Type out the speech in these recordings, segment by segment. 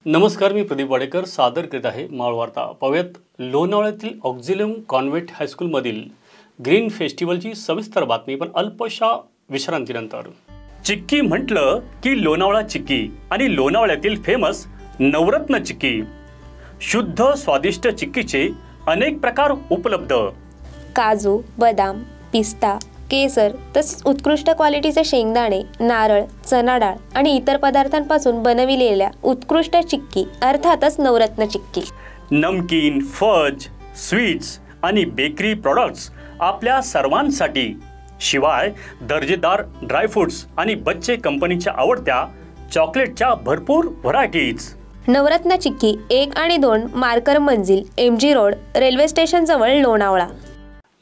नमस्कार, मी प्रदीप वाडेकर सादर करीत आहे मावळ वार्ता। पाहूयात लोणावळ्यातील ऑक्झिलियम कॉन्व्हेंट हायस्कूलमधील ग्रीन फेस्टिवलची सविस्तर बातमी, पण अल्पशा विश्रांतीनंतर। चिक्की म्हटलं की लोणावळा चिक्की आणि लोणावळ्यातील फेमस नवरत्न चिक्की। शुद्ध स्वादिष्ट चिक्कीचे अनेक प्रकार उपलब्ध। काजू, बदाम, पिस्ता, केसर तसेच उत्कृष्ट क्वालिटीचे शेंगदाणे, नारळ, चणा डाळ आणि इतर पदार्थांपासून बनविलेल्या उत्कृष्ट चिक्की अर्थातच नवरत्न चिक्की। नमकीन, फज, स्वीट्स आणि बेकरी प्रोडक्ट्स आपल्या सर्वांसाठी, शिवाय दर्जेदार ड्रायफ्रुट्स आणि बच्चे कंपनीच्या आवडत्या चॉकलेटच्या भरपूर व्हरायटीज। नवरत्न चिक्की 1 आणि 2 मार्कर मंजिल, MG रोड, रेल्वे स्टेशन जवळ, लोणावळा।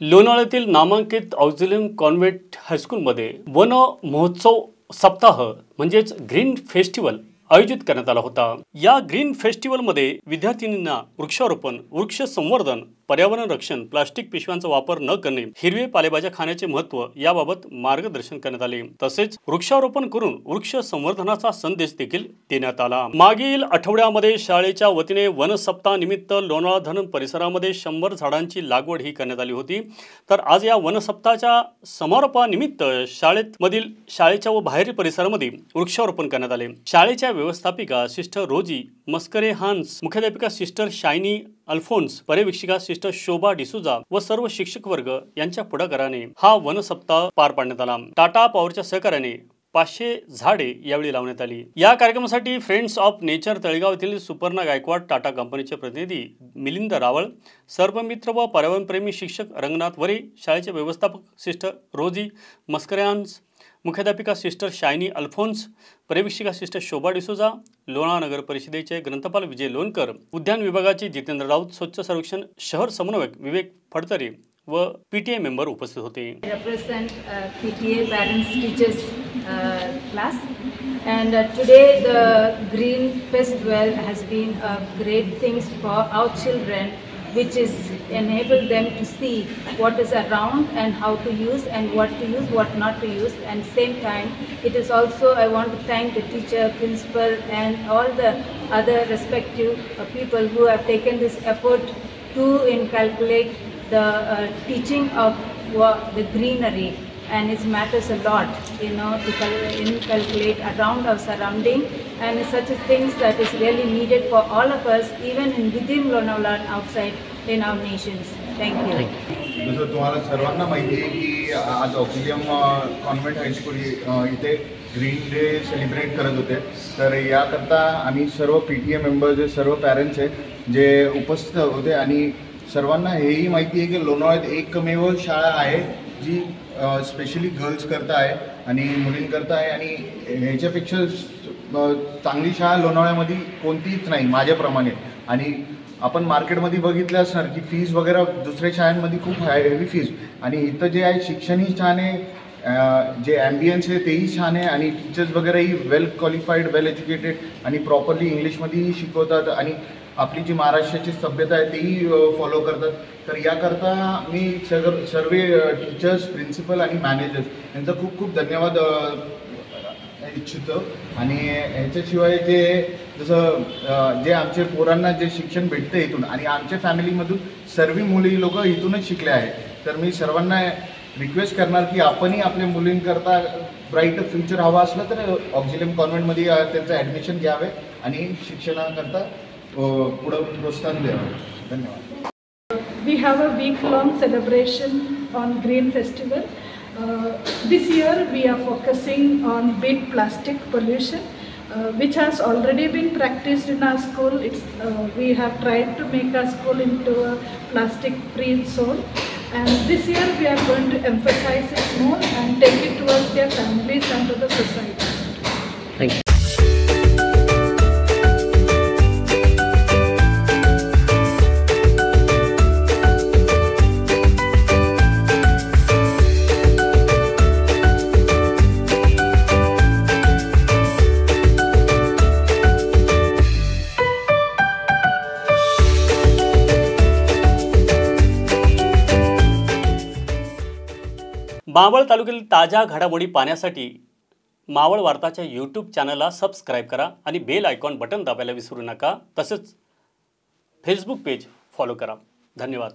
लोणावळ्यातील नामांकित ऑक्झिलियम कॉन्व्हेंट हायस्कूलमध्ये वन महोत्सव सप्ताह म्हणजेच ग्रीन फेस्टिवल आयोजित करण्यात आला होता। या ग्रीन फेस्टिवलमध्ये विद्यार्थिनींना वृक्षारोपण, वृक्ष संवर्धन, पर्यावरण रक्षण, प्लास्टिक पिशव्यांचा वापर न करणे, हिरवे पालेभाज्या खाण्याचे महत्त्व याबाबत मार्गदर्शन करण्यात आले। तसेच वृक्षारोपण करून वृक्ष संवर्धनाचा संदेश देखील देण्यात आला। मागील आठवड्यामध्ये शाळेच्या वतीने वन सप्ताह निमित्त लोणावळा धरण परिसरामध्ये 100 झाडांची लागवड ही करण्यात आली होती। तर आज या वन सप्ताहाच्या समारोपानिमित्त शाळेच्या व बाहेरील परिसरामध्ये वृक्षारोपण करण्यात आले। शाळेच्या व्यवस्थापिका सिस्टर रोजी मस्करे हान्स, मुख्याध्यापिका सिस्टर शायनी अल्फोन्स, पर्यवेक्षिका सिस्टर शोभा डिसूजा व सर्व शिक्षक वर्ग यांच्या पुढाकाराने हा वन सप्ताह पार पाडण्यात आला। टाटा पॉवरच्या सहकार्याने 500 झाडे यावेळी लावण्यात आली। या कार्यक्रमासाठी फ्रेंड्स ऑफ नेचर तळेगाव येथील सुपर्णा गायकवाड, टाटा कंपनीचे प्रतिनिधी मिलिंद रावळ, सर्वमित्र व पर्यावरणप्रेमी शिक्षक रंगनाथ वरे, शाळेचे व्यवस्थापक सिस्टर रोजी मस्करेहान्स, मुख्याध्यापिका सिस्टर शायनी अल्फोन्स, पर्यवेक्षिका सिस्टर शोभा डिसूजा, लोणावळा नगर परिषदेचे ग्रंथपाल विजय लोणकर, उद्यान विभागाचे जितेंद्र राऊत, स्वच्छ सर्वेक्षण शहर समन्वयक विवेक फडतरे व PTA मेंबर उपस्थित होते। Represent PTA parents teachers class, and today the Green Festival has been a great things for our children, which is enable them to see what is around and how to use and what to use, what not to use. And same time, it is also, I want to thank the teacher, principal and all the other respective people who have taken this effort to inculcate the teaching of the greenery, and it matters a lot, to inculcate around our surrounding, and it's such a things that is really needed for all of us, even within Lonavala and outside in our nations. Thank you. जसं तुम्हाला सर्वांना माहिती आहे की आज ऑक्झिलियम convent high school इथे green day celebrate करत होते। तर याकरता आम्ही सर्व PTA मेंबर्स, सर्व पॅरेंट्स आहेत जे उपस्थित होते, आणि सर्वांना हेही माहिती आहे की लोणावळ्यात एकमेव शाळा आहे जी स्पेशली गर्ल्स करता आहे आणि मुलींकरता आहे, आणि ह्याच्यापेक्षा चांगली शाळा लोणावळ्यामध्ये कोणतीच नाही माझ्याप्रमाणे। आणि आपण मार्केटमध्ये बघितलं असणार की फीज वगैरे दुसऱ्या शाळांमध्ये खूप हेवी फीज, आणि इथं जे आहे शिक्षणही छान आहे, जे ॲम्बियन्स आहे तेही छान आहे, आणि टीचर्स वगैरेही वेल क्वालिफाईड, वेल एज्युकेटेड आणि प्रॉपरली इंग्लिशमध्येही शिकवतात, आणि आपली जी महाराष्ट्राची सभ्यता आहे तेही फॉलो करतात। तर याकरता मी सर्व टीचर्स, प्रिन्सिपल आणि मॅनेजर्स यांचा खूप खूप धन्यवाद इच्छितो। आणि ह्याच्याशिवाय जसं जे आमचे पोरांना जे शिक्षण भेटतं इथून, आणि आमच्या फॅमिलीमधून सर्व मुली लोक इथूनच शिकले आहेत, तर मी सर्वांना रिक्वेस्ट करणार की आपणही आपल्या मुलींकरता ब्राईट फ्युचर हवा असलं तर ऑक्झिलियम कॉन्व्हेंटमध्ये त्यांचं ॲडमिशन घ्यावे आणि शिक्षणाकरता पुढे प्रोत्साहन द्यावे। धन्यवाद। We have a week-long celebration on Green Festival. This year we are focusing on beat plastic pollution, which has already been practiced in our school. We have tried to make our school into a plastic-free zone, and this year we are going to emphasize it more and take it towards their families and to the society. Thank you. Maval तालुक्यातील ताज्या घडामोडी पाहण्यासाठी Maval वार्ताच्या YouTube चॅनलला subscribe करा आणि bell icon button दाबायला विसरू नका. तसंच फेसबुक पेज फॉलो करा. धन्यवाद.